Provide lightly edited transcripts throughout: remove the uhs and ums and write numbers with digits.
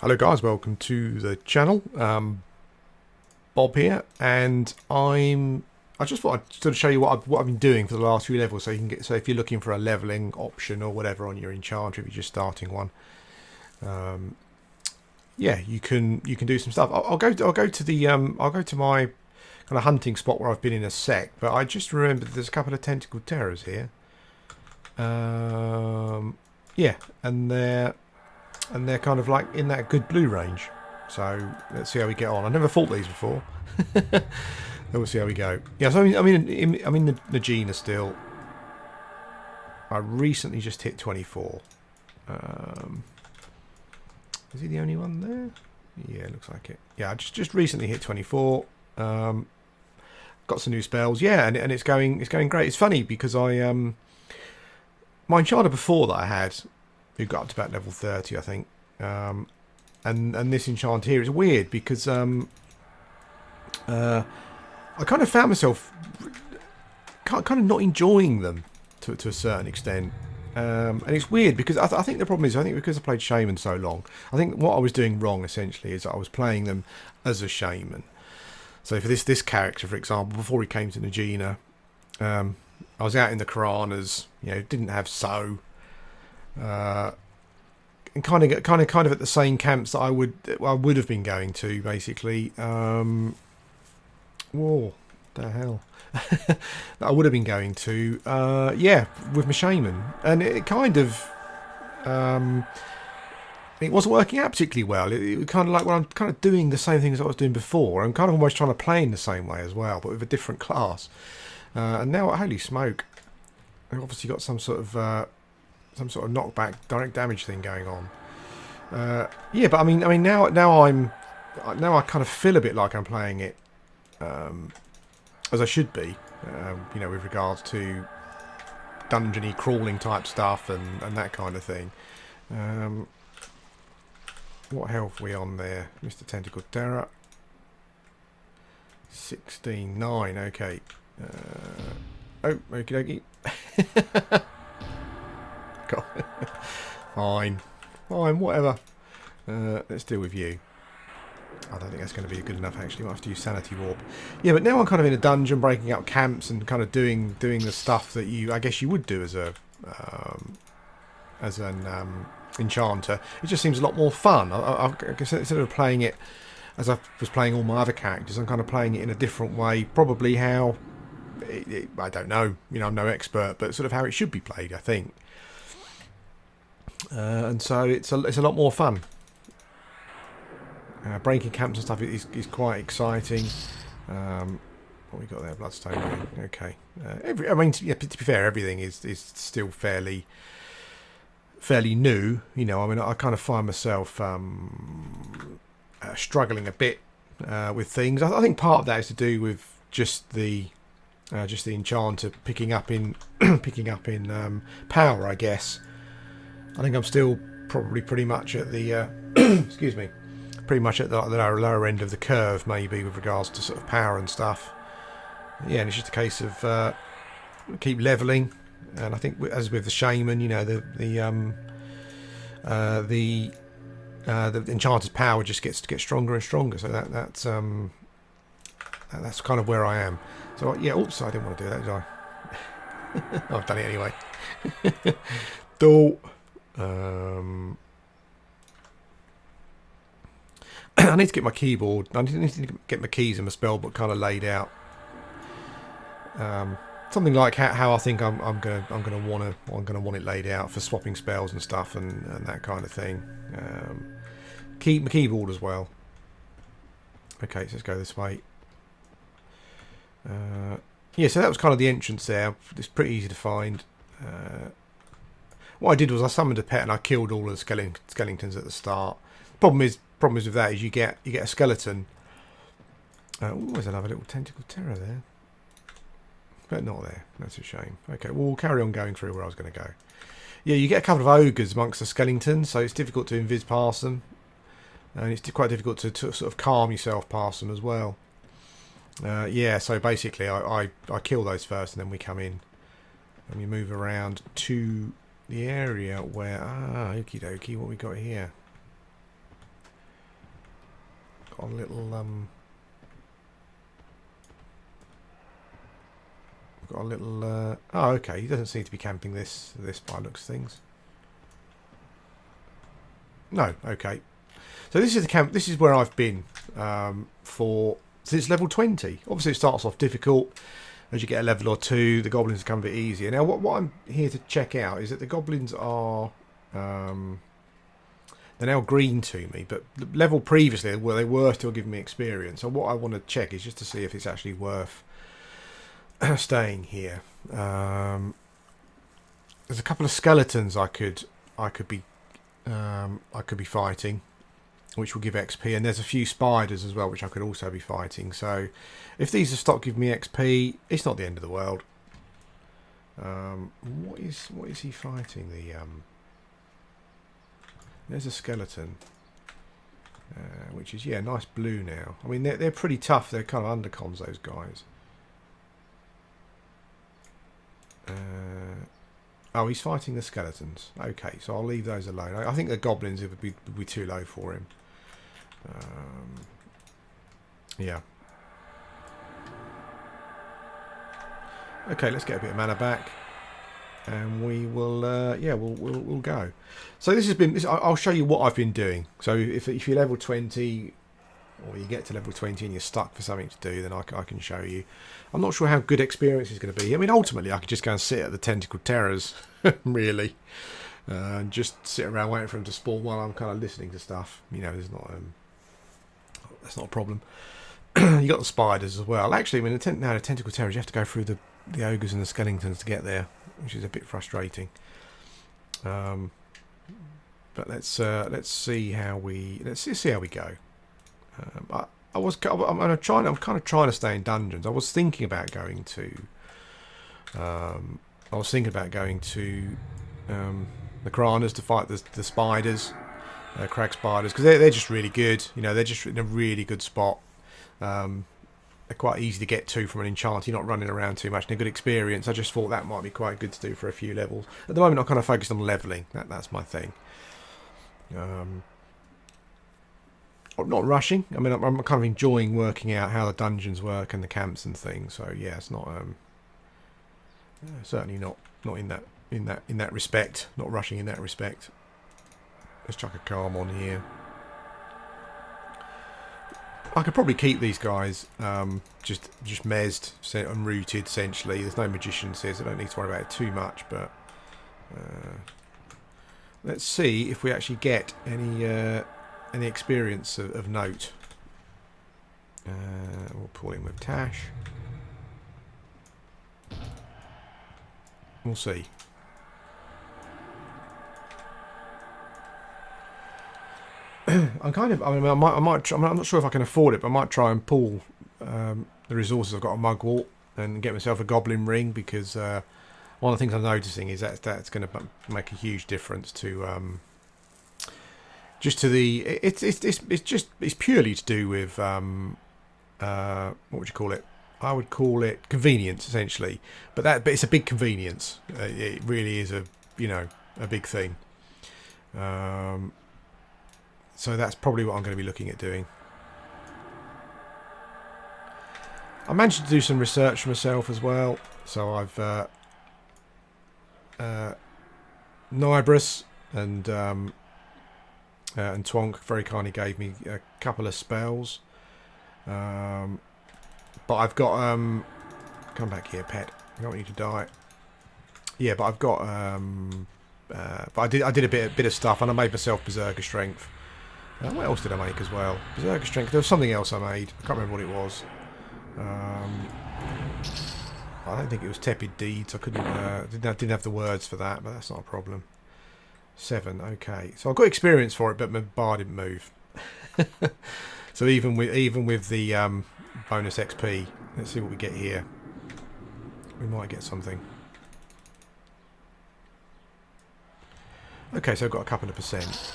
Hello guys, welcome to the channel. Bob here, and I just thought I'd sort of show you what I've been doing for the last few levels, so you can get, so if you're looking for a leveling option or whatever on your Enchanter, if you're just starting one, yeah, you can do some stuff. I'll go to my kind of hunting spot where I've been in a sec, but I just remembered there's a couple of tentacled terrors here. Yeah, and they're kind of like in that good blue range. So let's see how we get on. I've never fought these before. We'll see how we go. Yeah, so I'm in the Najena still. I recently just hit 24. Is he the only one there? Yeah, looks like it. Yeah, I just recently hit 24. Got some new spells. Yeah, and it's going great. It's funny because my Enchanter before that I had, who got up to about level 30, I think. And this Enchanter here is weird because I kind of found myself kind of not enjoying them to a certain extent. And it's weird because I think the problem is, I think because I played Shaman so long, I think what I was doing wrong essentially is that I was playing them as a Shaman. So for this character, for example, before he came to Najena, I was out in the Karanas, didn't have So, and kind of at the same camps that I would have been going to, basically. Whoa, the hell. That I would have been going to, yeah, with my Shaman, and it kind of it wasn't working out particularly well. It was kind of like, well, I'm kind of doing the same things I was doing before. I'm kind of almost trying to play in the same way as well, but with a different class. And now, holy smoke, I've obviously got some sort of knockback direct damage thing going on. Yeah, but I mean now I kind of feel a bit like I'm playing it as I should be, with regards to dungeony crawling type stuff and that kind of thing. What health are we on there, Mr. Tentacled Terror? 16.9. Okay. Oh, okie dokie. God. Fine, whatever. Let's deal with you. I don't think that's going to be good enough, actually. Might have to use Sanity Warp. Yeah, but now I'm kind of in a dungeon, breaking up camps and kind of doing the stuff that I guess you would do as an Enchanter. It just seems a lot more fun. I guess instead of playing it as I was playing all my other characters, I'm kind of playing it in a different way. Probably how I don't know. I'm no expert, but sort of how it should be played, I think. And so it's a lot more fun. Breaking camps and stuff is quite exciting. What we got there, Bloodstone Ring. Okay. To be fair, everything is still fairly new. I kind of find myself struggling a bit with things. I think part of that is to do with just the Enchanter picking up in power, I guess. I think I'm still probably pretty much at the excuse me, pretty much at the lower end of the curve, maybe, with regards to sort of power and stuff. Yeah, and it's just a case of keep leveling, and I think as with the Shaman, the Enchanter's power just gets stronger and stronger. So that's kind of where I am. So yeah, oops, I didn't want to do that, did I? I've done it anyway. I need to get my keyboard. I need to get my keys and my spellbook kind of laid out. Something like how I think I'm gonna want it laid out for swapping spells and stuff and that kind of thing. Keep my keyboard as well. Okay, so let's go this way. Yeah, so that was kind of the entrance there. It's pretty easy to find. What I did was I summoned a pet and I killed all of the skeletons at the start. Problem is with that is you get a skeleton. There's another little tentacled terror there, but not there. That's a shame. Okay, well, we'll carry on going through where I was going to go. Yeah, you get a couple of ogres amongst the skeletons, so it's difficult to invis past them, and it's quite difficult to sort of calm yourself past them as well. Yeah, so basically I kill those first, and then we come in and we move around to the area where okie dokie, what we got here? got a little oh, okay, he doesn't seem to be camping this by the looks of things. No, okay. So this is the camp. This is where I've been since level 20. Obviously, it starts off difficult. As you get a level or two, the goblins become a bit easier. Now, what I'm here to check out is that the goblins are they're now green to me, but the level previously, well, they were still giving me experience. So what I want to check is just to see if it's actually worth staying here. There's a couple of skeletons I could be fighting, which will give XP, and there's a few spiders as well, which I could also be fighting. So if these have stopped giving me XP, it's not the end of the world. What is he fighting? There's a skeleton, which is nice blue now. I mean they're pretty tough. They're kind of undercons, those guys. Oh, he's fighting the skeletons. Okay, so I'll leave those alone. I think the goblins would be too low for him. Yeah. Okay, let's get a bit of mana back, and we will. We'll go. So this has been. I'll show you what I've been doing. So if you're level 20, or you get to level 20 and you're stuck for something to do, then I can show you. I'm not sure how good experience is going to be. I mean, ultimately, I could just go and sit at the Tentacle Terrors, really, and just sit around waiting for them to spawn while I'm kind of listening to stuff. You know, that's not a problem. You got the spiders as well. Actually, I mean, the Tentacle Terrors, you have to go through the ogres and the skeletons to get there, which is a bit frustrating. But let's see how we go. I'm kind of trying to stay in dungeons. I was thinking about going to the Kranas to fight the spiders, crag spiders, because they're just really good. You know, they're just in a really good spot. They're quite easy to get to from an enchanter. You're not running around too much, and a good experience. I just thought that might be quite good to do for a few levels. At the moment, I'm kind of focused on leveling. That's my thing. I'm not rushing. I mean, I'm kind of enjoying working out how the dungeons work and the camps and things. So yeah, it's not certainly not in that respect. Not rushing in that respect. Let's chuck a calm on here. I could probably keep these guys just mezzed and rooted essentially. There's no magicians here, so I don't need to worry about it too much. But let's see if we actually get any experience of note. We'll pull in with Tash. We'll see. I'm not sure if I can afford it, but I might try and pull the resources I've got on Mugwort and get myself a goblin ring, because one of the things I'm noticing is that's going to make a huge difference to just to the it's purely to do with what would you call it? I would call it convenience essentially, but it's a big convenience. It really is a big thing. So that's probably what I'm going to be looking at doing. I managed to do some research for myself as well. So I've Nibris and Twonk very kindly gave me a couple of spells. But I've got come back here, pet. I don't want you to die. Yeah, but I've got but I did a bit of stuff, and I made myself Berserker Strength. What else did I make as well? Berserker Strength. There was something else I made. I can't remember what it was. I don't think it was Tepid Deeds. I couldn't. Didn't have the words for that, but that's not a problem. 7. Okay, so I've got experience for it, but my bar didn't move. So even with the bonus XP, let's see what we get here. We might get something. Okay, so I've got a couple of percent.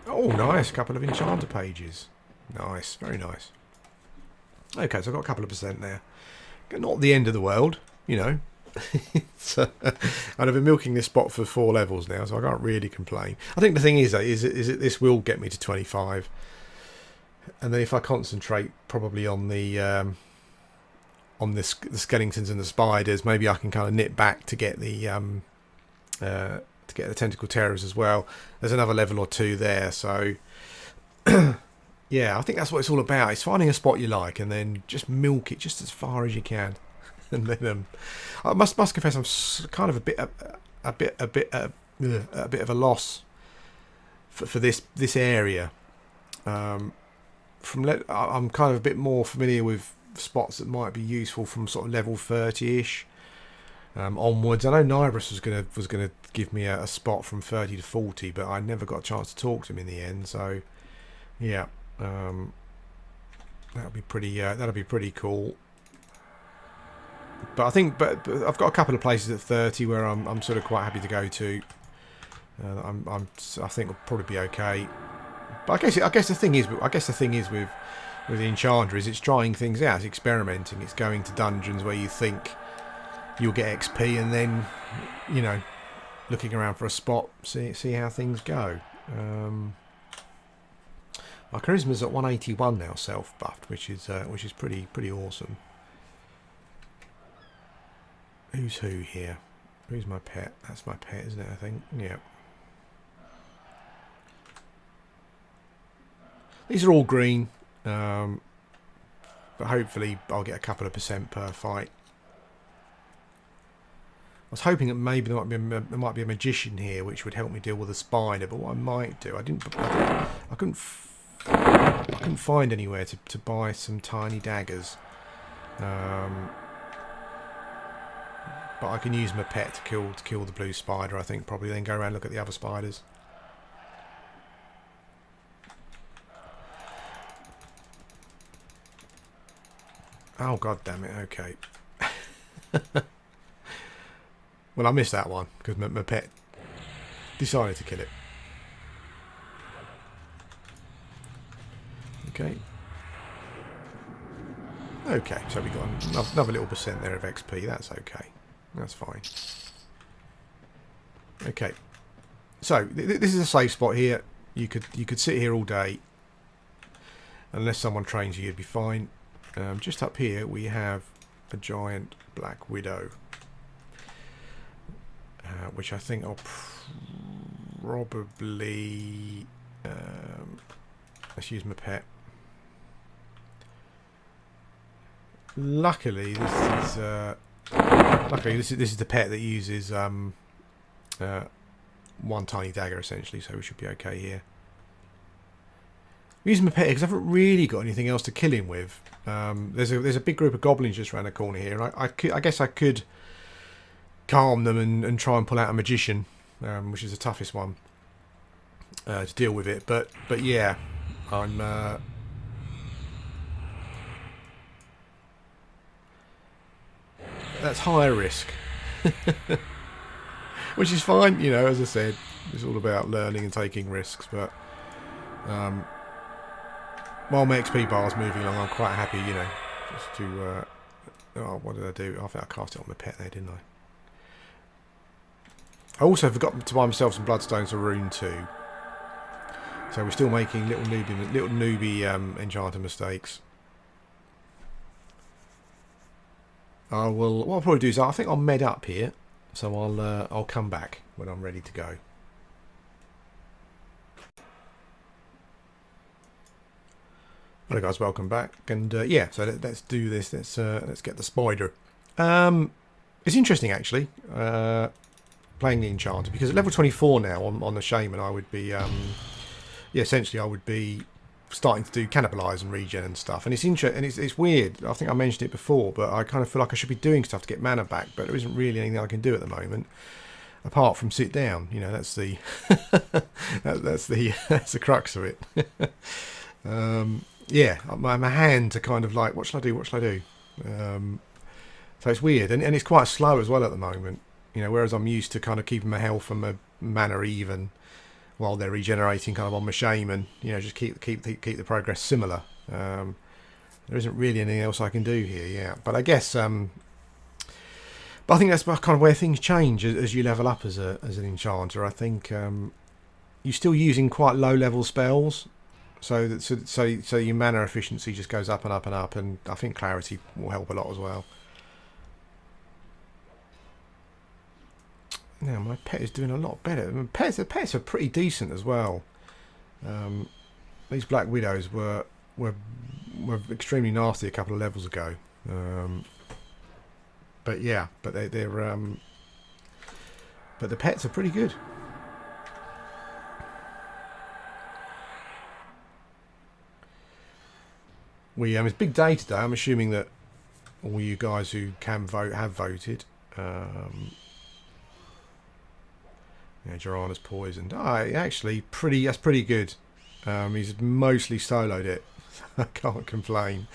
Oh, nice. A couple of Enchanter pages. Nice. Very nice. Okay, so I've got a couple of percent there. Not the end of the world, you know. And I've been milking this spot for 4 levels now, so I can't really complain. I think the thing is that this will get me to 25. And then if I concentrate probably on the skeletons and the spiders, maybe I can kind of nip back to get the tentacle terrors as well. There's another level or two there, so yeah, I think that's what it's all about. It's finding a spot you like and then just milk it just as far as you can. And then I must confess, I'm kind of a bit of a loss for this area. I'm kind of a bit more familiar with spots that might be useful from sort of level 30ish onwards. I know Nibris was gonna give me a spot from 30 to 40, but I never got a chance to talk to him in the end. So yeah, that'll be pretty cool. But I think, but I've got a couple of places at 30 where I'm sort of quite happy to go to. I think will probably be okay. But I guess the thing is with the Enchanter is it's trying things out, it's experimenting, it's going to dungeons where you think you'll get XP, and then looking around for a spot, see how things go. My charisma's at 181 now, self buffed, which is pretty awesome. Who's who here? Who's my pet? That's my pet, isn't it? I think. Yeah. These are all green, but hopefully I'll get a couple of % per fight. I was hoping that maybe there might be a magician here, which would help me deal with a spider. But what I might do, I couldn't find anywhere to buy some tiny daggers. But I can use my pet to kill the blue spider, I think, probably, then go around and look at the other spiders. Oh, god damn it, okay. Well, I missed that one, because my pet decided to kill it. Okay. Okay, so we got another little % there of XP, that's okay. That's fine. Okay, so this is a safe spot here. You could sit here all day, unless someone trains you, you'd be fine. Just up here we have a giant black widow, which I think I'll probably let's use my pet. Luckily, this is the pet that uses one tiny dagger essentially, so we should be okay here. I'm using my pet because I haven't really got anything else to kill him with. There's a big group of goblins just around the corner here. I guess I could calm them and try and pull out a magician, which is the toughest one to deal with it. But yeah, I'm. That's higher risk, which is fine. As I said, it's all about learning and taking risks. But while my XP bar is moving along, I'm quite happy, just to. Oh, what did I do? I think I cast it on my pet there, didn't I? I also forgot to buy myself some bloodstones for rune 2. So we're still making little newbie enchanter mistakes. What I'll probably do is I think I'll med up here, so I'll come back when I'm ready to go. Hello guys, welcome back, and yeah, so let's do this. Let's get the spider. It's interesting actually, playing the Enchanter, because at level 24 now on the Shaman, I would be yeah, essentially I would be starting to do cannibalise and regen and stuff, and it's weird. I think I mentioned it before, but I kind of feel like I should be doing stuff to get mana back, but there isn't really anything I can do at the moment apart from sit down. That's the that's the crux of it. Yeah, my hands are kind of like, what shall I do? So it's weird, and it's quite slow as well at the moment. Whereas I'm used to kind of keeping my health and my mana even while they're regenerating kind of on my shaman, just keep the progress similar. There isn't really anything else I can do here, yeah. But I guess, but I think that's kind of where things change as you level up as an enchanter. I think you're still using quite low level spells, So your mana efficiency just goes up and up and up, and I think clarity will help a lot as well. Now my pet is doing a lot better. I mean, pets are pretty decent as well. These Black Widows were extremely nasty a couple of levels ago. But yeah, but but the pets are pretty good. It's big day today. I'm assuming that all you guys who can vote have voted. Yeah, Jorana's poisoned. Actually, that's pretty good. He's mostly soloed it. I can't complain.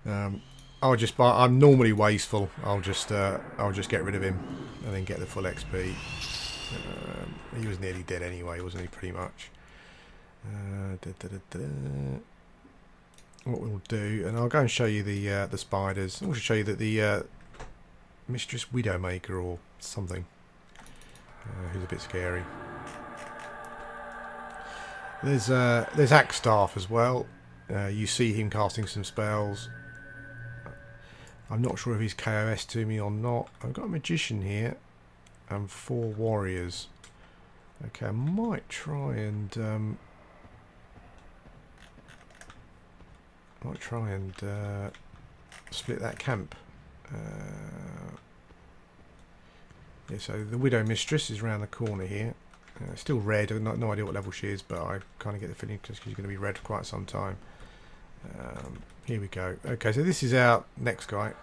I'm normally wasteful. I'll just get rid of him and then get the full XP. He was nearly dead anyway, wasn't he? Pretty much. What we'll do, and I'll go and show you the spiders. I'll show you that the Mistress Widowmaker or something, who's a bit scary. There's Axe Staff as well. You see him casting some spells. I'm not sure if he's KOS to me or not. I've got a Magician here and 4 Warriors. Okay, I might try and split that camp. Yeah, so the Widow Mistress is around the corner here. Still red. I've no idea what level she is, but I kind of get the feeling because she's going to be red for quite some time. Here we go. Okay, so this is our next guy.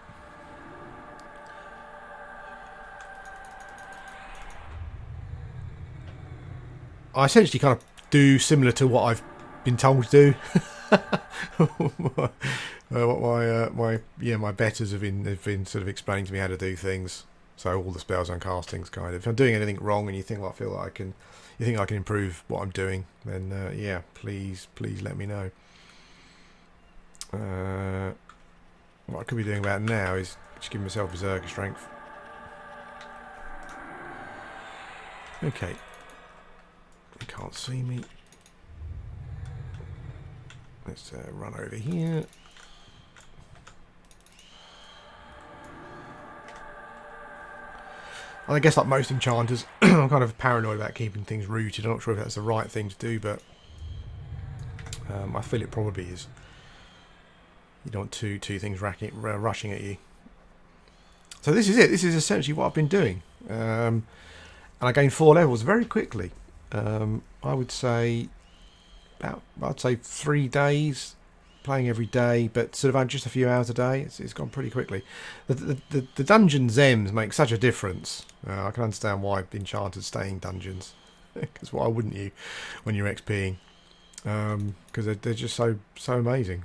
I essentially kind of do similar to what I've been told to do. My betters have been sort of explaining to me how to do things. So all the spells I'm casting, kind of. If I'm doing anything wrong and you think I can improve what I'm doing, then yeah, please let me know. What I could be doing about now is just giving myself Berserker strength. Okay, you can't see me. Let's run over here. I guess like most enchanters, I'm kind of paranoid about keeping things rooted. I'm not sure if that's the right thing to do, but I feel it probably is. You don't want two things rushing at you. So this is it. This is essentially what I've been doing. And I gained 4 levels very quickly. I would say I'd say 3 days playing every day, but sort of just a few hours a day. It's gone pretty quickly. The dungeon Zems make such a difference. I can understand why enchanters stay in dungeons, because why wouldn't you when you're XPing? Because they're just so amazing.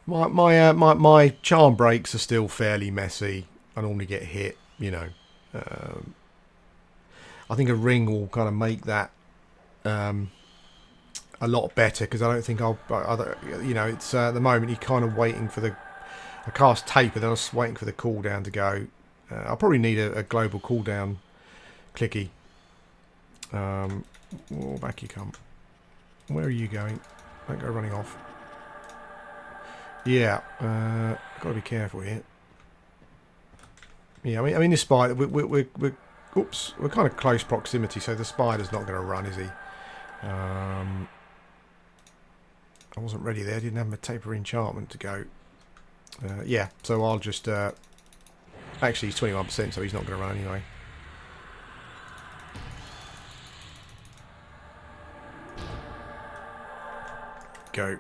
My charm breaks are still fairly messy. I normally get hit, you know. I think a ring will kind of make that a lot better, because I don't think you know, it's at the moment you're kind of waiting for I cast tape, and then I was waiting for the cooldown to go. I'll probably need a global cooldown clicky. Oh, back you come. Where are you going? Don't go running off. Yeah, got to be careful here. Yeah, I mean this spider, we're kind of close proximity, so the spider's not going to run, is he? I wasn't ready there. I didn't have my taper enchantment to go. Yeah, so I'll just actually he's 21%, so he's not going to run anyway. Go.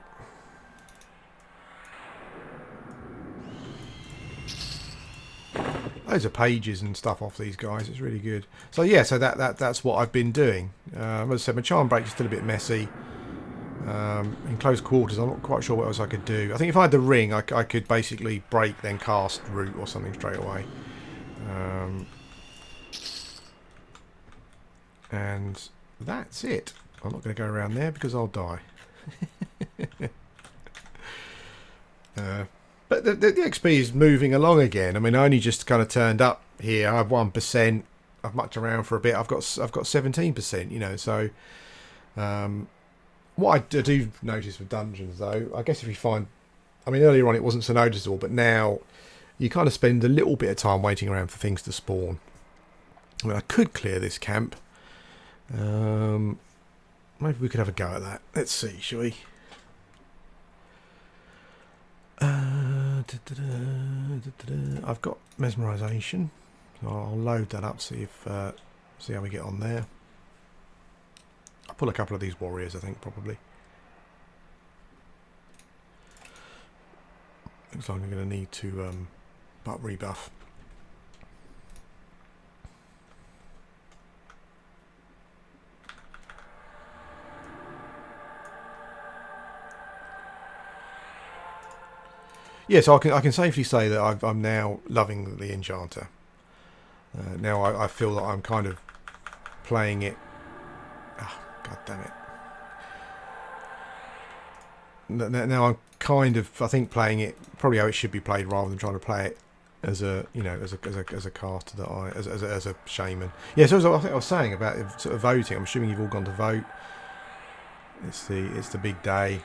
Loads of pages and stuff off these guys. It's really good. So yeah, so that's what I've been doing. As I said, my charm break is still a bit messy. In close quarters, I'm not quite sure what else I could do. I think if I had the ring, I could basically break, then cast root or something straight away. And that's it. I'm not going to go around there because I'll die. But the XP is moving along again. I mean, I only just kind of turned up here. I have 1%. I've mucked around for a bit. I've got 17%. You know, so what I do notice with dungeons, though, I guess if you find, I mean, earlier on it wasn't so noticeable, but now you kind of spend a little bit of time waiting around for things to spawn. I mean, I could clear this camp. Maybe we could have a go at that. Let's see, shall we? I've got mesmerisation. So I'll load that up, see how we get on there. I'll pull a couple of these warriors, I think, probably. Looks like I'm going to need to rebuff. Yeah, so I can safely say that I'm now loving the Enchanter. Now I feel that I'm kind of playing it. Oh, God damn it! Now I'm kind of, I think, playing it probably how it should be played, rather than trying to play it as a, you know, as a caster that as a shaman. Yeah. So as I think I was saying about sort of voting, I'm assuming you've all gone to vote. It's the big day.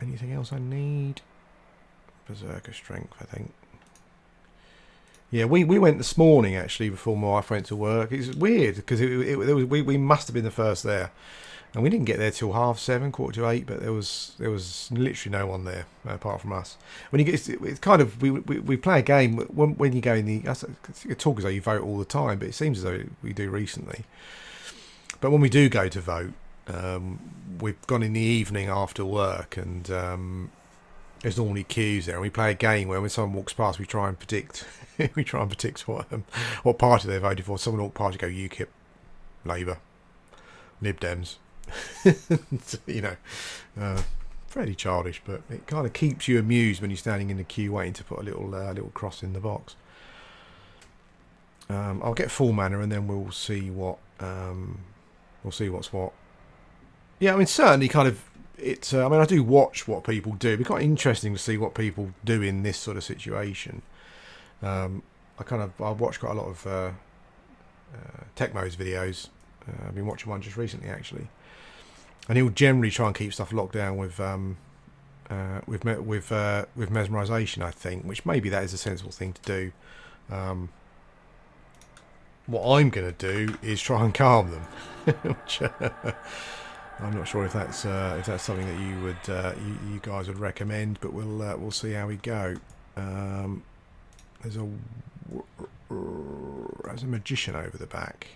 Anything else I need? Berserker strength, I think. Yeah, we went this morning actually before my wife went to work. It's weird because we must have been the first there, and we didn't get there till 7:30, 7:45. But there was literally no one there apart from us. When you get, it's kind of we play a game when you go in the. You talk as though you vote all the time, but it seems as though we do recently. But when we do go to vote, we've gone in the evening after work, and there's normally queues there, and we play a game where when someone walks past, we try and predict what party they voted for. Someone walk past, you go UKIP, Labour, Lib Dems. You know, fairly childish, but it kind of keeps you amused when you're standing in the queue waiting to put a little cross in the box. I'll get full mana, and then we'll see what's what. Yeah, I mean, certainly kind of, it's, I mean, I do watch what people do. It'd be quite interesting to see what people do in this sort of situation. I watch quite a lot of Tecmo's videos. I've been watching one just recently, actually. And he'll generally try and keep stuff locked down with mesmerisation, I think, which maybe that is a sensible thing to do. What I'm going to do is try and calm them. Which, I'm not sure if that's something that you would you guys would recommend, but we'll see how we go. There's a magician over the back.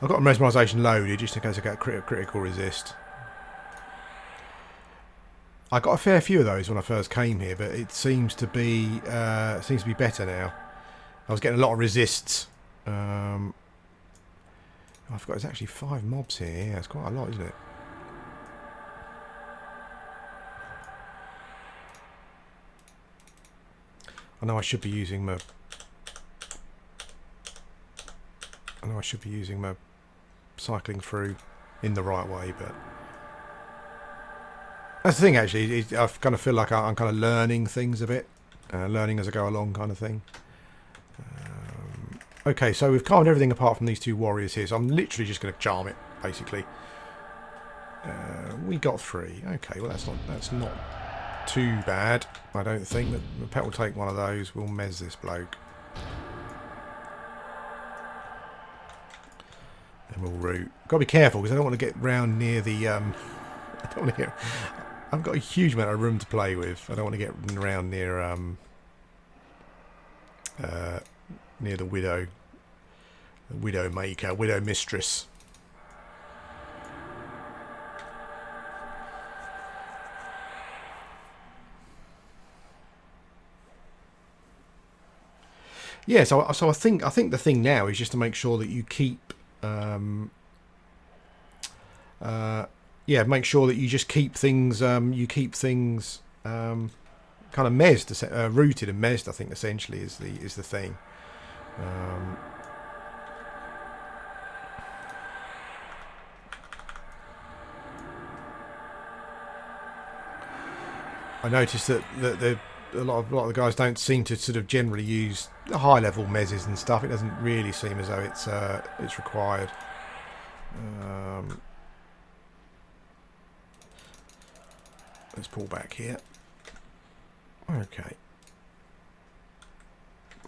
I've got a mesmerisation loaded just in case I get critical resist. I got a fair few of those when I first came here, but it seems to be better now. I was getting a lot of resists. I forgot there's actually 5 mobs here. Yeah, it's quite a lot, isn't it? I know I should be using my cycling through in the right way, but that's the thing. Actually, I kind of feel like I'm kind of learning things a bit, learning as I go along, kind of thing. Okay, so we've calmed everything apart from these 2 warriors here, so I'm literally just going to charm it, basically. We got 3. Okay, well that's not too bad. I don't think that the pet will take one of those. We'll mez this bloke, and we'll root. Got to be careful because I don't want to get round near the. I don't want to get. I've got a huge amount of room to play with. I don't want to get around near near the widow maker, widow mistress. Yeah, so I think the thing now is just to make sure that you keep make sure that you just keep things kind of mezzed, rooted and mezzed. I think essentially is the thing. I noticed that a lot of the guys don't seem to sort of generally use the high level mezzes and stuff. It doesn't really seem as though it's required. Let's pull back here. Okay.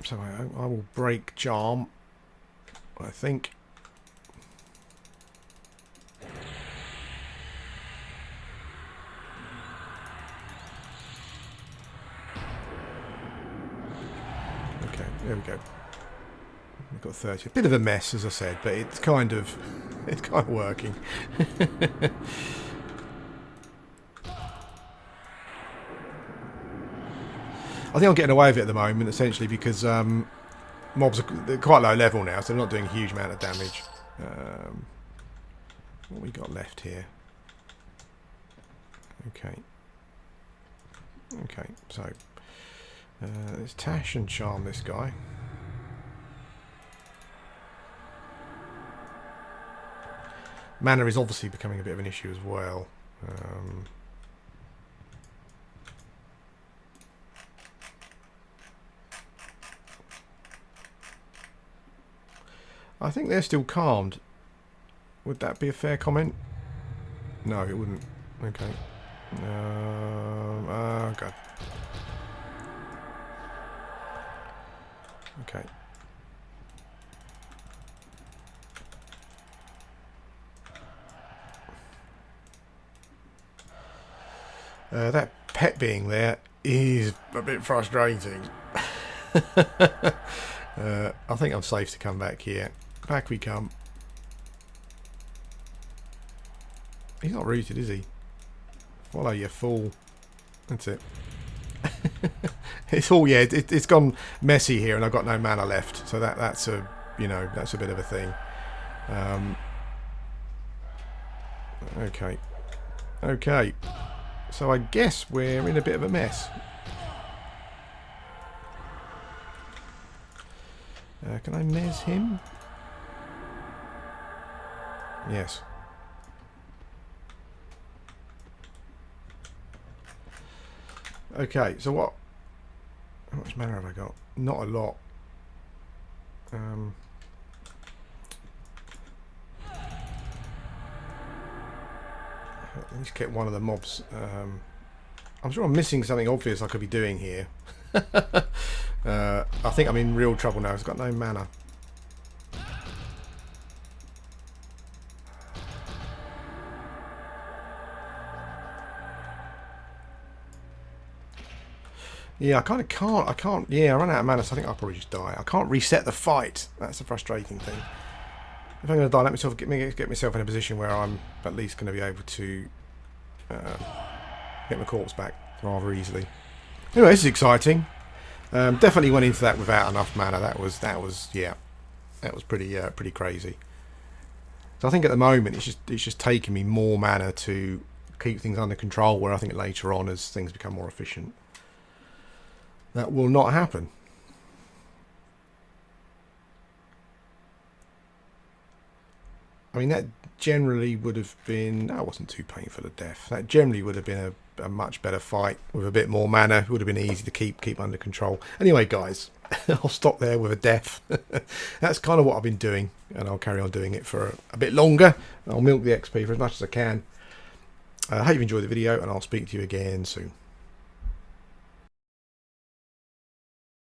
So I will break charm, I think. Okay, there we go. We've got 30. A bit of a mess, as I said, but it's kind of working. I think I'm getting away with it at the moment, essentially because mobs are quite low level now, so they're not doing a huge amount of damage. What we got left here? Okay. Okay, so let's Tash and Charm this guy. Mana is obviously becoming a bit of an issue as well. I think they're still calmed. Would that be a fair comment? No, it wouldn't. Okay. Okay. Okay. That pet being there is a bit frustrating. I think I'm safe to come back here. Back we come. He's not rooted, is he? Follow you, fool. That's it. It's all, yeah, it's gone messy here, and I've got no mana left, so that's a, you know, that's a bit of a thing. Okay. Okay. So I guess we're in a bit of a mess. Can I mez him? Yes. Okay, so what? How much mana have I got? Not a lot. Let's get one of the mobs. I'm sure I'm missing something obvious I could be doing here. I think I'm in real trouble now. I've got no mana. Yeah, I kind of can't. I can't. Yeah, I run out of mana, so I think I'll probably just die. I can't reset the fight. That's the frustrating thing. If I'm going to die, let myself get myself in a position where I'm at least going to be able to get my corpse back rather easily. Anyway, this is exciting. Definitely went into that without enough mana. That was pretty crazy. So I think at the moment it's just taking me more mana to keep things under control. Where I think later on, as things become more efficient, that will not happen. I mean, that generally would have been... That wasn't too painful a death. That generally would have been a much better fight with a bit more mana. It would have been easy to keep under control. Anyway, guys, I'll stop there with a death. That's kind of what I've been doing, and I'll carry on doing it for a bit longer. I'll milk the XP for as much as I can. I hope you enjoyed the video, and I'll speak to you again soon.